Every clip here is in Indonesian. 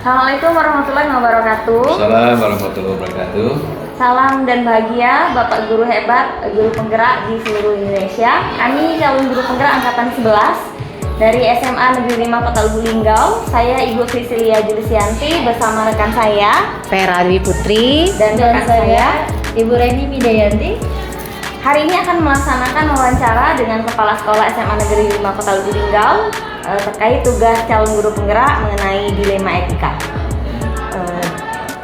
Assalamualaikum warahmatullahi wabarakatuh. Assalamualaikum warahmatullahi wabarakatuh. Salam dan bahagia Bapak Guru hebat, guru penggerak di seluruh Indonesia. Kami calon guru penggerak angkatan 11 dari SMA Negeri 5 Kota Lubuk Linggau. Saya Ibu Priscilia Julisianti bersama rekan saya Vera Dwi Putri dan rekan saya Ibu Reni Midayanti. hari ini akan melaksanakan wawancara dengan Kepala Sekolah SMA Negeri 5 Kota Lubuk Linggau terkait tugas calon guru penggerak mengenai dilema etika.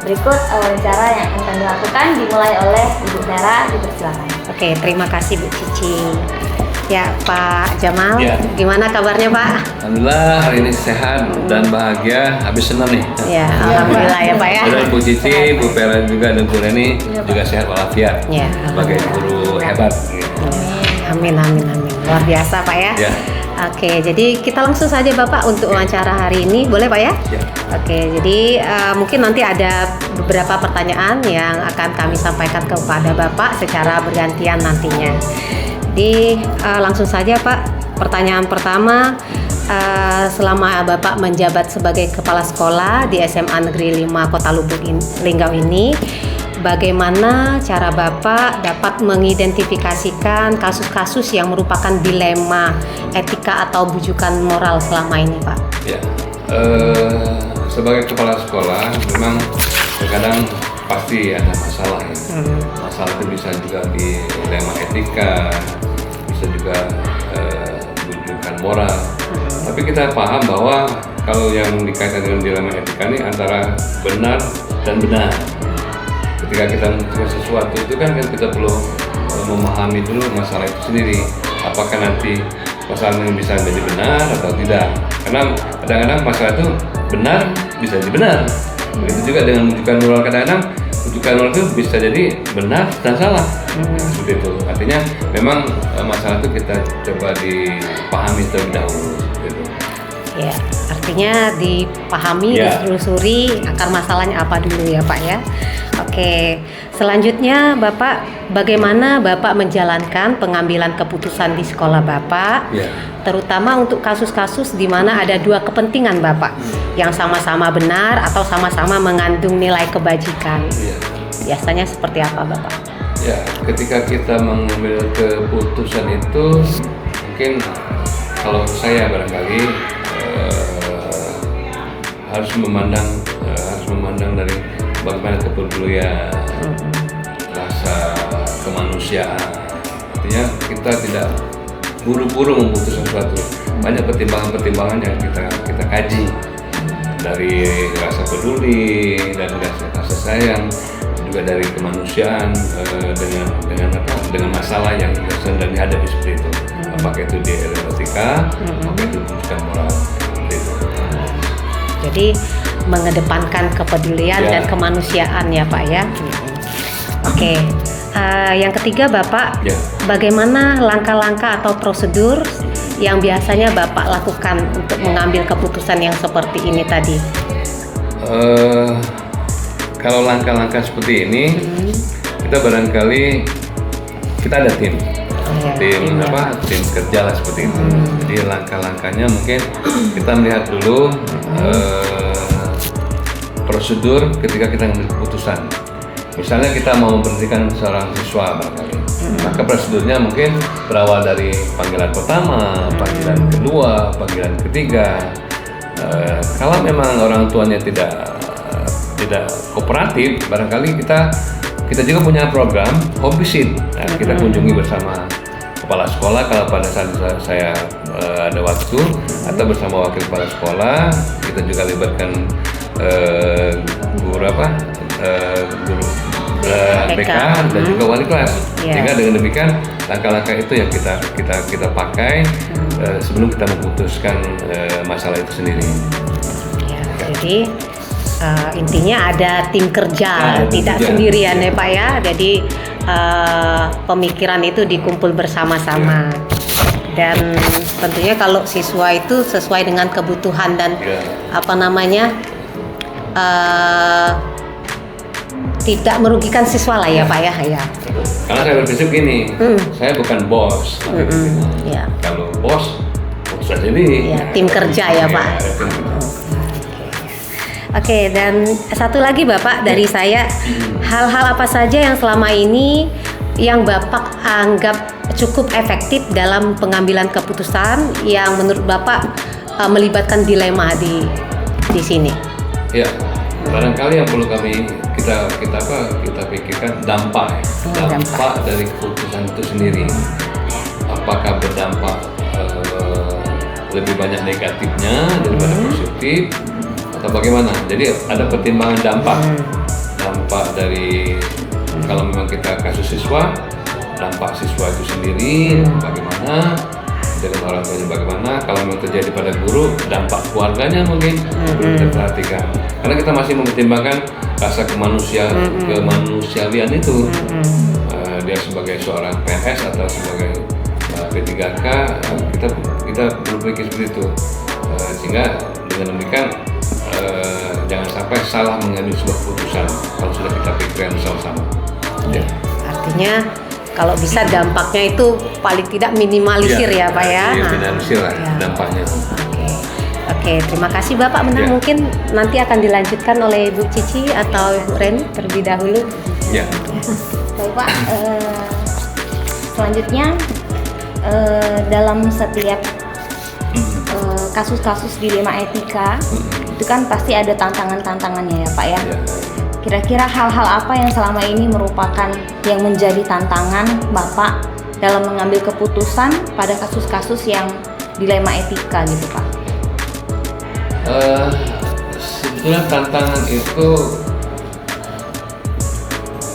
Berikut wawancara yang akan kami lakukan dimulai oleh Ibu Vera, dipersilakan. Oke, terima kasih Bu Cici. Ya, Pak Jamal, Ya. Gimana kabarnya Pak? Alhamdulillah hari ini sehat dan bahagia, habis senam nih. Ya, Alhamdulillah ya Pak ya. Dan Bu Cici, Bu Vera juga dan Bu Reni juga sehat walafiat Ya, sebagai guru hebat. Amin, amin, amin. Luar biasa Pak ya. Ya. Oke, jadi kita langsung saja Bapak untuk wawancara hari ini, boleh Pak ya? Ya. Oke, jadi mungkin nanti ada beberapa pertanyaan yang akan kami sampaikan kepada Bapak secara bergantian nantinya. Jadi langsung saja Pak, pertanyaan pertama, selama Bapak menjabat sebagai Kepala Sekolah di SMA Negeri 5 Kota Lubuk Linggau ini, bagaimana cara Bapak dapat mengidentifikasikan kasus-kasus yang merupakan dilema etika atau bujukan moral selama ini Pak? Ya. Sebagai kepala sekolah memang terkadang pasti ada masalah ya. Masalah itu bisa juga dilema etika, bisa juga bujukan moral. Tapi kita paham bahwa kalau yang dikaitkan dengan dilema etika ini antara benar dan benar. Ketika kita memutuskan sesuatu itu kan kita perlu memahami dulu masalah itu sendiri. Apakah nanti masalah ini bisa menjadi benar atau tidak? Karena kadang-kadang masalah itu benar bisa jadi benar. Begitu juga dengan rujukan moral, kadang-kadang rujukan moral itu bisa jadi benar dan salah. Seperti itu. Artinya memang masalah itu kita coba dipahami terlebih dahulu. Gitu. Ya, artinya dipahami, Ya. ditelusuri akar masalahnya apa dulu ya Pak ya. Oke, selanjutnya Bapak, bagaimana Bapak menjalankan pengambilan keputusan di sekolah Bapak, Ya. terutama untuk kasus-kasus di mana ada dua kepentingan Bapak, yang sama-sama benar atau sama-sama mengandung nilai kebajikan. Ya. Biasanya seperti apa Bapak? Ya, ketika kita mengambil keputusan itu mungkin kalau saya barangkali harus memandang dari bagaimana kepedulian, rasa kemanusiaan. Artinya kita tidak buru-buru memutuskan sesuatu. Banyak pertimbangan-pertimbangan yang kita kaji dari rasa peduli dan rasa sayang, juga dari kemanusiaan dengan masalah yang sedang dihadapi seperti itu. Apakah itu di etika, apakah itu bukan moral, seperti itu. Jadi mengedepankan kepedulian Ya. dan kemanusiaan ya Pak ya. Oke, yang ketiga Bapak, Ya. bagaimana langkah-langkah atau prosedur yang biasanya Bapak lakukan untuk mengambil keputusan yang seperti ini tadi? Kalau langkah-langkah seperti ini, kita barangkali kita ada tim. Ya, Tim ya, apa? Pak. Tim kerja lah seperti itu. Jadi langkah-langkahnya mungkin kita melihat dulu prosedur ketika kita mengambil keputusan. Misalnya kita mau memberhentikan seorang siswa barangkali, maka prosedurnya mungkin berawal dari panggilan pertama, panggilan kedua, panggilan ketiga. Kalau memang orang tuanya tidak kooperatif, barangkali kita juga punya program home visit. Nah, kita kunjungi bersama kepala sekolah kalau pada saat saya ada waktu, atau bersama wakil kepala sekolah. Kita juga libatkan guru guru BK dan juga wali kelas. Ya. Sehingga dengan demikian langkah-langkah itu yang kita pakai sebelum kita memutuskan masalah itu sendiri. Ya, jadi intinya ada tim kerja, Ada tim tidak kerja. sendirian Ya. ya Pak ya. Jadi pemikiran itu dikumpul bersama-sama. Dan tentunya kalau siswa itu sesuai dengan kebutuhan dan Ya. tidak merugikan siswa lah ya Pak ya. Ya. Karena saya berprinsip gini, saya bukan bos. Ya. Kalau bos, bos sendiri. Ya, tim kerja ya, Pak. Tim kerja. Oke, dan satu lagi Bapak dari saya, hal-hal apa saja yang selama ini yang Bapak anggap cukup efektif dalam pengambilan keputusan yang menurut Bapak melibatkan dilema di sini? Ya, barangkali yang perlu kita pikirkan dampak dari keputusan itu sendiri. Apakah berdampak lebih banyak negatifnya daripada positif atau bagaimana? Jadi ada pertimbangan dampak dari kalau memang kita kasus siswa, dampak siswa itu sendiri bagaimana, dengan orang tuanya bagaimana, kalau memang terjadi pada guru, dampak keluarganya mungkin perlu kita perhatikan. Karena kita masih mempertimbangkan rasa kemanusiaan itu. Dia sebagai seorang PNS atau sebagai P3K, kita berpikir seperti itu. Sehingga dengan demikian jangan sampai salah mengambil sebuah keputusan kalau sudah kita pikirkan bersama-sama. Ya. Artinya kalau bisa dampaknya itu paling tidak minimalisir ya Pak ya. Iya, minimalisir lah dampaknya. Oke, terima kasih Bapak. Mungkin nanti akan dilanjutkan oleh Bu Cici atau Bu Ren terlebih dahulu. Ya. Baik Pak, selanjutnya dalam setiap kasus-kasus dilema etika itu kan pasti ada tantangan-tantangannya ya Pak ya. Kira-kira hal-hal apa yang selama ini merupakan yang menjadi tantangan Bapak dalam mengambil keputusan pada kasus-kasus yang dilema etika gitu Pak? Sebetulnya tantangan itu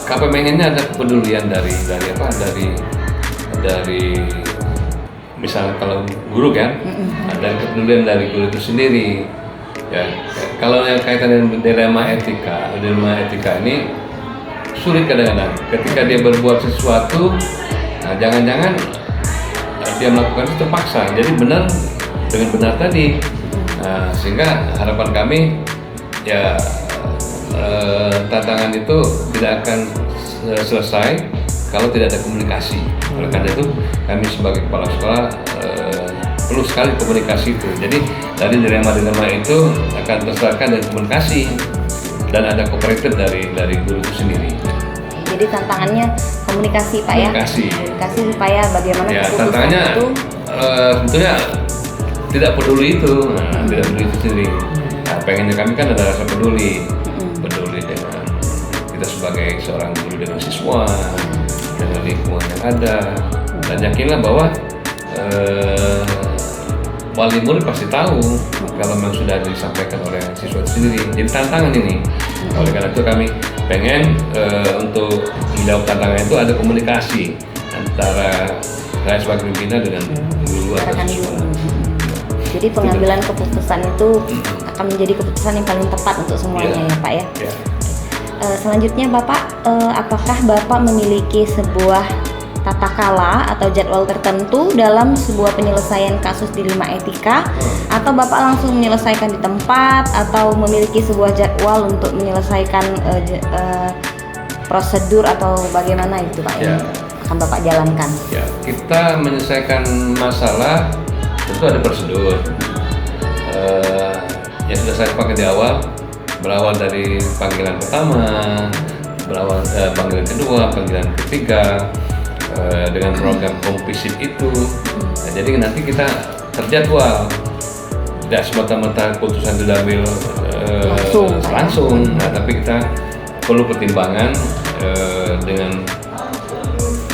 pengennya ada kepedulian dari misalnya kalau guru kan, ada kepedulian dari guru itu sendiri. Ya, kalau yang kaitan dengan dilema etika ini sulit kadang-kadang. Ketika dia berbuat sesuatu, jangan-jangan dia melakukan itu terpaksa. Jadi benar dengan benar tadi. Sehingga harapan kami ya tantangan itu tidak akan selesai kalau tidak ada komunikasi. Oleh karena itu kami sebagai kepala sekolah perlu sekali komunikasi itu. Jadi dari dilema itu akan terserahkan dari komunikasi dan ada kooperatif dari guru itu sendiri. Jadi tantangannya komunikasi Pak ya. Komunikasi supaya bagaimana ya, keputusan tantangannya itu tentunya tidak peduli itu, tidak peduli itu sendiri. Nah, pengennya kami kan ada rasa peduli dengan kita sebagai seorang guru dengan siswa, dengan lingkungan yang ada, dan yakinlah bahwa wali murid pasti tahu kalau memang sudah disampaikan oleh siswa itu sendiri. Jadi tantangan ini. Oleh karena itu kami pengen untuk menjawab tantangan itu ada komunikasi antara saya sebagai pimpinan dengan guru atau siswa. Jadi pengambilan keputusan itu akan menjadi keputusan yang paling tepat untuk semuanya ya Pak ya. Selanjutnya Bapak, apakah Bapak memiliki sebuah tata kala atau jadwal tertentu dalam sebuah penyelesaian kasus dilema etika, atau Bapak langsung menyelesaikan di tempat, atau memiliki sebuah jadwal untuk menyelesaikan prosedur atau bagaimana itu Pak yang akan Bapak jalankan? Ya, kita menyelesaikan masalah tentu ada prosedur yang sudah saya pakai di awal, berawal dari panggilan pertama, panggilan kedua, panggilan ketiga, dengan program kompisip itu. Nah, jadi nanti kita terjadwal, tidak semata-mata keputusan itu diambil langsung. Nah, tapi kita perlu pertimbangan dengan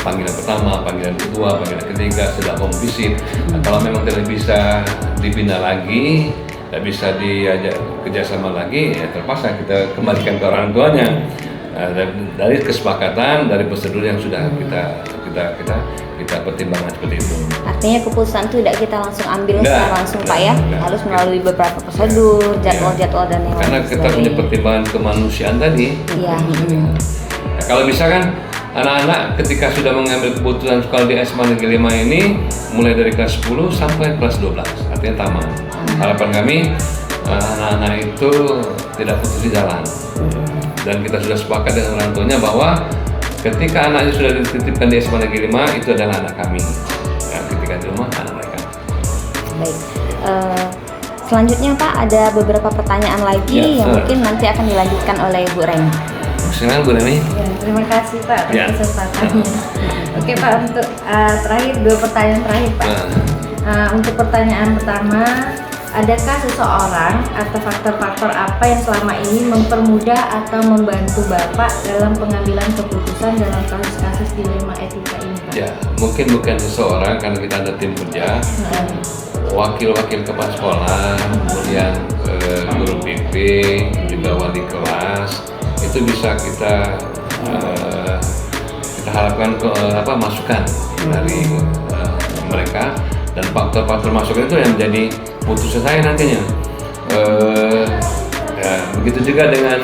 panggilan pertama, panggilan kedua, panggilan ketiga sudah kompisip. Nah, kalau memang tidak bisa dibina lagi, tidak bisa diajak kerjasama lagi, ya terpaksa kita kembalikan ke orang tuanya. Dari kesepakatan, dari prosedur yang sudah kita pertimbangkan seperti itu. Artinya keputusan itu tidak kita langsung ambil secara langsung Pak ya, harus melalui beberapa prosedur, jadwal-jadwal dan yang lain. Karena kita punya pertimbangan kemanusiaan tadi. Iya. Nah, kalau misalkan anak-anak ketika sudah mengambil keputusan sekolah di SMA Negeri 5 ini mulai dari kelas 10 sampai kelas 12, artinya tamat. Harapan kami anak-anak itu tidak putus di jalan. Dan kita sudah sepakat dengan orang tuanya bahwa ketika anaknya sudah dititipkan di SMA Negeri 5 itu adalah anak kami. Nah, ketika di rumah anak mereka. Baik. Selanjutnya Pak, ada beberapa pertanyaan lagi Ya, yang Sir. mungkin nanti akan dilanjutkan oleh Bu Reni. Silakan Bu Reni. Ya, terima kasih Pak atas Ya. kesempatannya. Oke Pak, untuk terakhir 2 pertanyaan terakhir Pak. Untuk pertanyaan pertama, adakah seseorang atau faktor-faktor apa yang selama ini mempermudah atau membantu Bapak dalam pengambilan keputusan dalam kasus-kasus dilema etika ini Pak? Ya, mungkin bukan seseorang karena kita ada tim kerja, wakil-wakil kepala sekolah, kemudian guru bimbing, juga wali kelas, itu bisa kita harapkan masukan dari mereka, dan faktor-faktor masukan itu yang menjadi putusan saya nantinya. Ya, begitu juga dengan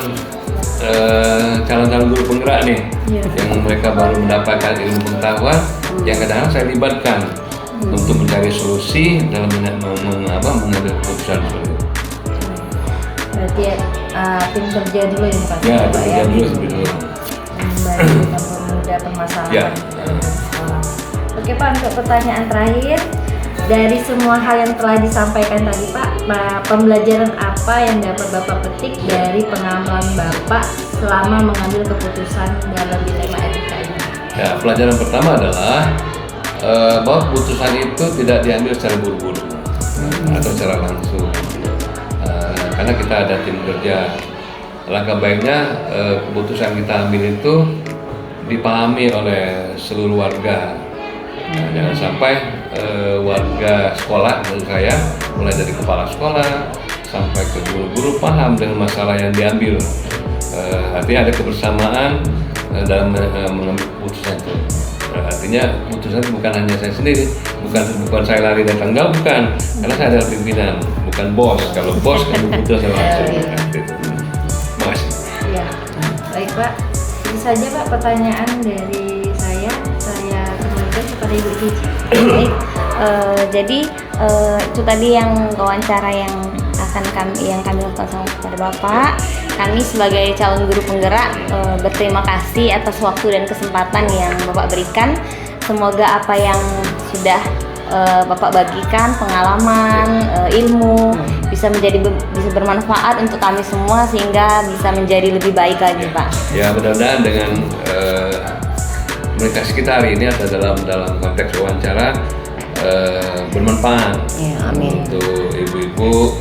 calon-calon guru penggerak nih, yang mereka baru mendapatkan ilmu pengetahuan, yang kadang-kadang saya libatkan untuk mencari solusi dalam mengambil keputusan seperti itu. Berarti tim kerja dulu ya Pak? Ya, Pak, kerja dulu sebelum dulu. Membantu mempermudah permasalahan Ya. sekolah. Oke Pak, untuk pertanyaan terakhir, dari semua hal yang telah disampaikan tadi Pak, pembelajaran apa yang dapat Bapak petik dari pengalaman Bapak selama mengambil keputusan dalam dilema etika ini? Ya, pelajaran pertama adalah bahwa keputusan itu tidak diambil secara buru-buru atau secara langsung, karena kita ada tim kerja. Langkah baiknya keputusan kita ambil itu dipahami oleh seluruh warga. Nah, jangan sampai warga sekolah, menurut saya, mulai dari kepala sekolah sampai ke guru-guru paham dengan masalah yang diambil. Artinya ada kebersamaan dalam mengambil keputusan itu. Artinya keputusan itu bukan hanya saya sendiri, bukan saya lari dan tanggal, bukan, karena saya adalah pimpinan, bukan bos. Kalau bos kan keputusan langsung. Terima kasih. Ya, baik Pak. Itu saja Pak pertanyaan dari saya. Saya kembalikan kepada Ibu Cici. Baik, jadi itu tadi yang wawancara yang kami lakukan sama kepada Bapak. Kami sebagai calon guru penggerak berterima kasih atas waktu dan kesempatan yang Bapak berikan. Semoga apa yang sudah Bapak bagikan, pengalaman, ilmu bisa bermanfaat untuk kami semua sehingga bisa menjadi lebih baik lagi Pak. Ya, mudah-mudahan dengan komunikasi kita hari ini atau dalam konteks wawancara bermanfaat Ya, amin. untuk ibu-ibu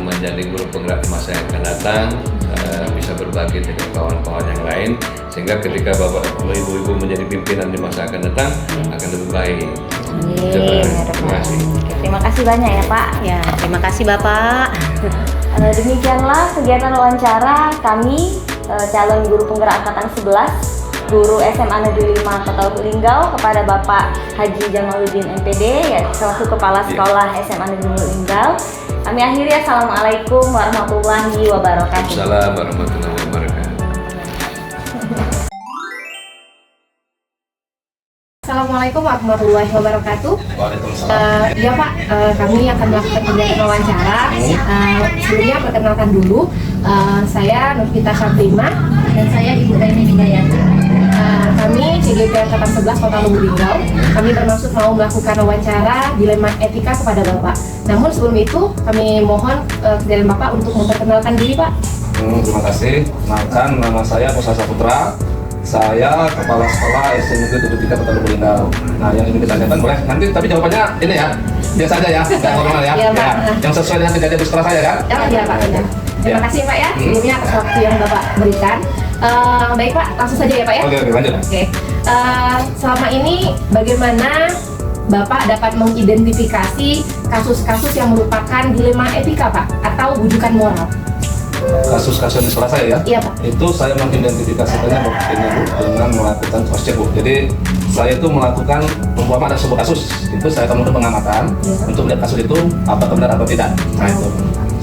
menjadi guru penggerak di masa yang akan datang, bisa berbagi dengan kawan-kawan yang lain, sehingga ketika bapak ibu-ibu menjadi pimpinan di masa akan datang akan lebih baik. Terima kasih. Terima kasih banyak ya Pak. Ya, terima kasih Bapak. Demikianlah kegiatan wawancara kami calon guru penggerak angkatan 11 guru SMA Negeri 5 Kota Lubuk Linggau kepada Bapak Haji Jamaluddin MPD, ya selaku Kepala Sekolah SMA Negeri Lubuk Linggau. Kami akhiri, assalamualaikum warahmatullahi wabarakatuh. Assalamualaikum warahmatullahi wabarakatuh. Assalamualaikum warahmatullahi wabarakatuh. Ya Pak, kami akan melakukan kegiatan wawancara. Sebelumnya perkenalkan dulu, saya Nurfita Syafrima Dan saya Ibu Reni Widayanti. Kami CGP Angkatan 11 Kota Lubuk Linggau. Kami bermaksud mau melakukan wawancara dilema etika kepada Bapak. Namun sebelum itu kami mohon kegiatan Bapak untuk memperkenalkan diri Pak. Terima kasih. Kenalkan, nama saya Musa Saputra. Saya Kepala Sekolah SMP 73 Kota Lubuk Linggau. Nah, yang ingin ditanyakan boleh nanti, tapi jawabannya ini ya, biasa aja ya, nggak formal ya. Iya, Pak. Yang sesuai dengan kejadian di sekolah saya kan. Iya Pak. Terima kasih Pak ya, sebelumnya atas waktu yang Bapak berikan. Baik Pak, langsung saja ya Pak ya. Oke, lanjut. Oke. Selama ini bagaimana Bapak dapat mengidentifikasi kasus-kasus yang merupakan dilema etika Pak atau bujukan moral? Kasus-kasus di sekolah saya ya. Iya Pak. Itu saya mengidentifikasikannya ini Bu, dengan melakukan cross check Bu. Jadi saya itu melakukan umpama ada sebuah kasus, itu saya akan melakukan pengamatan untuk melihat kasus itu apakah benar atau tidak. Nah itu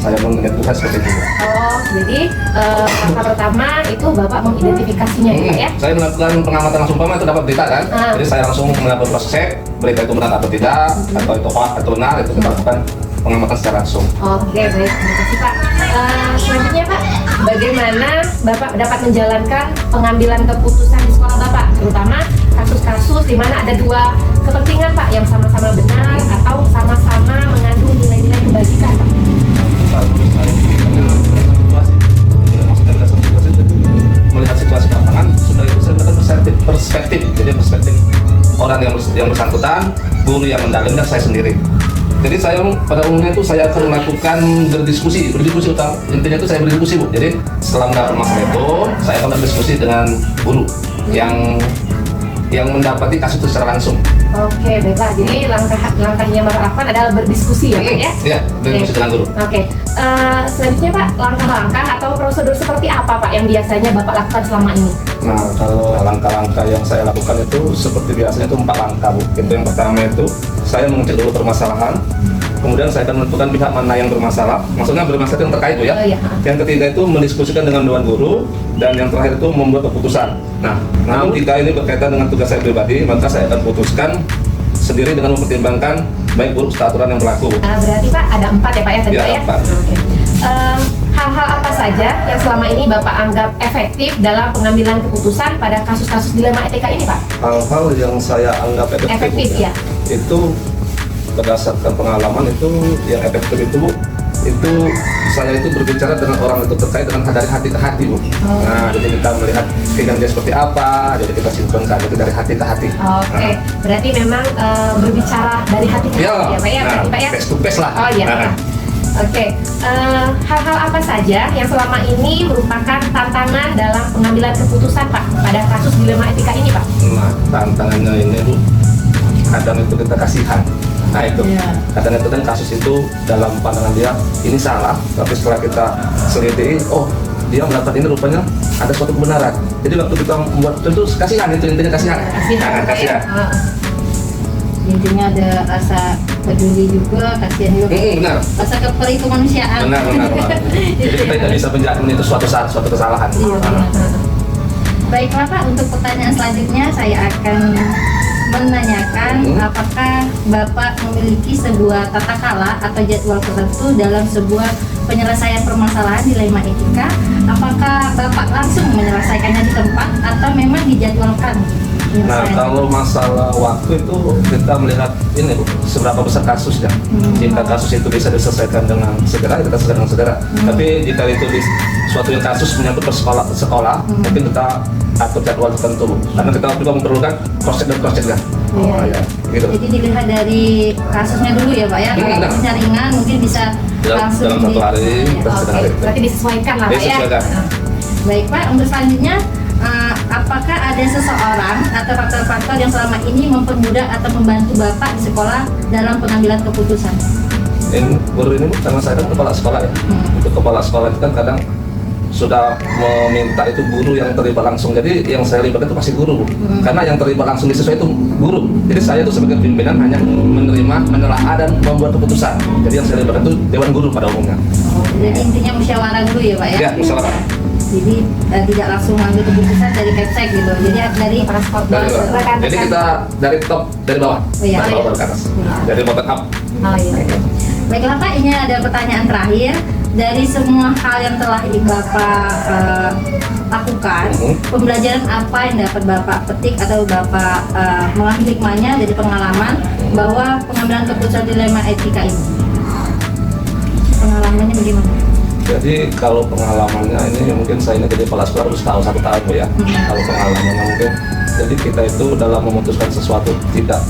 saya mengidentifikasi seperti itu. Oh, jadi langkah pertama itu Bapak mengidentifikasinya ya Pak ya? Saya melakukan pengamatan langsung umpama itu dapat berita kan. Jadi saya langsung melakukan cross check berita itu benar atau tidak, atau itu hoax atau benar, itu kita lakukan pengamatan secara langsung. Oke, baik. Terima kasih Pak. Selanjutnya Pak, bagaimana Bapak dapat menjalankan pengambilan keputusan di sekolah Bapak, terutama kasus-kasus di mana ada dua kepentingan Pak yang sama-sama benar atau sama-sama mengandung nilai-nilai kebajikan Pak? Kalau saya situasi, maksudnya berdasarkan situasi itu melihat situasi di lapangan, sudah itu saya melihat perspektif, jadi perspektif orang yang bersangkutan, guru yang mendalam dan saya sendiri. Jadi saya pada umumnya itu saya akan melakukan berdiskusi utama intinya itu saya berdiskusi Bu. Jadi setelah mendapat masalah itu saya akan berdiskusi dengan guru yang mendapati kasus itu secara langsung. Oke, baiklah. Jadi langkahnya Bapak lakukan adalah berdiskusi ya Pak ya? Iya, berdiskusi dengan guru. Oke. Selanjutnya Pak, langkah-langkah atau prosedur seperti apa Pak yang biasanya Bapak lakukan selama ini? Nah, kalau langkah-langkah yang saya lakukan itu seperti biasanya itu 4 langkah Bu. Itu yang pertama itu saya mengecek dulu permasalahan, kemudian saya akan menentukan pihak mana yang bermasalah, maksudnya bermasalah yang terkait Bu ya. Oh, iya. Yang ketiga itu mendiskusikan dengan dewan guru, dan yang terakhir itu membuat keputusan. Nah, namun jika ini berkaitan dengan tugas saya pribadi, maka saya akan putuskan sendiri dengan mempertimbangkan baik buruk aturan yang berlaku. Berarti Pak ada 4 ya Pak ya tadi Ya, Pak ya? 4. Oke. Hal-hal apa saja yang selama ini Bapak anggap efektif dalam pengambilan keputusan pada kasus-kasus dilema etika ini Pak? Hal-hal yang saya anggap Efektif, ya. Itu berdasarkan pengalaman itu yang efektif itu Bu, itu saya itu berbicara dengan orang itu terkait dengan dari hati ke hati Bu. Nah, jadi kita melihat keinginan dia seperti apa, jadi kita sinkronkan itu dari hati ke hati. Oke, berarti memang berbicara dari hati ke hati ya Pak ya? Nah, Berarti, Pak ya? face to face lah. Oh iya. Nah. Oke, hal-hal apa saja yang selama ini merupakan tantangan dalam pengambilan keputusan Pak pada kasus dilema etika ini Pak? Nah, tantangannya ini Bu, kadang itu kita kasihan. Nah itu, kadang itu kan kasus itu dalam pandangan dia ini salah, tapi setelah kita selidiki, oh dia melakukan ini rupanya ada suatu kebenaran. Jadi waktu kita membuat itu kasihan, itu intinya kasihan. Nah, kasihan. Intinya ada rasa peduli juga, kasihan juga, Benar. rasa keperikemanusiaan. Benar. Jadi kita tidak bisa menjadikan itu suatu kesalahan. Baiklah Pak, untuk pertanyaan selanjutnya saya akan menanyakan apakah Bapak memiliki sebuah tata krama atau jadwal tertentu dalam sebuah penyelesaian permasalahan dilema etika? Apakah Bapak langsung menyelesaikannya di tempat atau memang dijadwalkan? Nah, kalau masalah waktu itu kita melihat ini Bu, seberapa besar kasusnya. Jika kasus itu bisa diselesaikan dengan segera, kita selesaikan dengan segera. Tapi jika itu di suatu yang kasus menyangkut ke sekolah, mungkin kita atur jadwal tertentu Bu. Karena kita juga memerlukan cross check dan cross check kan. Gitu. Jadi dilihat dari kasusnya dulu ya Pak ya. Kalau kasusnya ringan mungkin bisa langsung dalam 1 hari, kita selesaikan hari itu. Berarti disesuaikan lah Pak ya? Disesuaikan. Baik Pak, untuk selanjutnya apakah ada seseorang atau faktor-faktor yang selama ini mempermudah atau membantu Bapak di sekolah dalam pengambilan keputusan? Ini guru ini Bu, karena saya kan kepala sekolah ya. Untuk kepala sekolah itu kan kadang sudah meminta itu guru yang terlibat langsung. Jadi yang saya libatkan itu pasti guru Bu. Karena yang terlibat langsung di siswa itu guru. Jadi saya itu sebagai pimpinan hanya menerima, menelaah dan membuat keputusan. Jadi yang saya libatkan itu dewan guru pada umumnya. Jadi intinya musyawarah dulu ya Pak ya? Ya, musyawarah. Jadi tidak langsung mengambil keputusan dari Kepsek gitu. Jadi dari para Dari bawah. Jadi kita dari top, dari bawah. Iya. Dari bawah ke atas. Dari bottom up. Oh iya. Baiklah Pak, ini ada pertanyaan terakhir. Dari semua hal yang telah Bapak lakukan, pembelajaran apa yang dapat Bapak petik atau Bapak mengambil hikmahnya dari pengalaman bahwa pengambilan keputusan dilema etika ini? Pengalamannya bagaimana? Jadi kalau pengalamannya ini mungkin saya ini jadi kepala sekolah harus tahu 1 tahun Bu ya. Kalau pengalamannya mungkin, jadi kita itu dalam memutuskan sesuatu tidak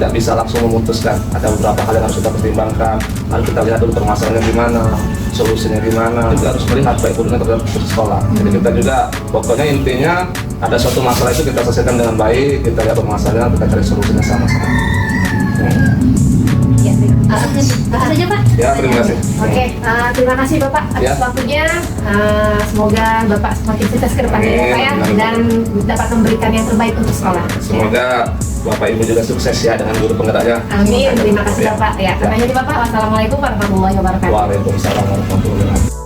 bisa langsung memutuskan. Ada beberapa hal yang harus kita pertimbangkan. Harus kita lihat dulu permasalahannya di mana, solusinya di mana. Kita harus melihat baik buruknya terhadap sekolah. Jadi kita juga pokoknya intinya ada suatu masalah itu kita selesaikan dengan baik. Kita lihat permasalahan, kita cari solusinya sama-sama. Ya, Apa saja Pak? Ya, terima kasih. Oke, terima kasih Bapak atas Ya. waktunya. Semoga Bapak semakin sukses ke depannya ya Pak ya, Amin. dan dapat memberikan yang terbaik untuk sekolah. Semoga Bapak Ibu juga sukses ya dengan guru penggeraknya. Amin, terima kasih Ya. Bapak. Ya, Ya. katanya di Bapak, wassalamualaikum warahmatullahi wabarakatuh. Waalaikumsalam warahmatullahi wabarakatuh.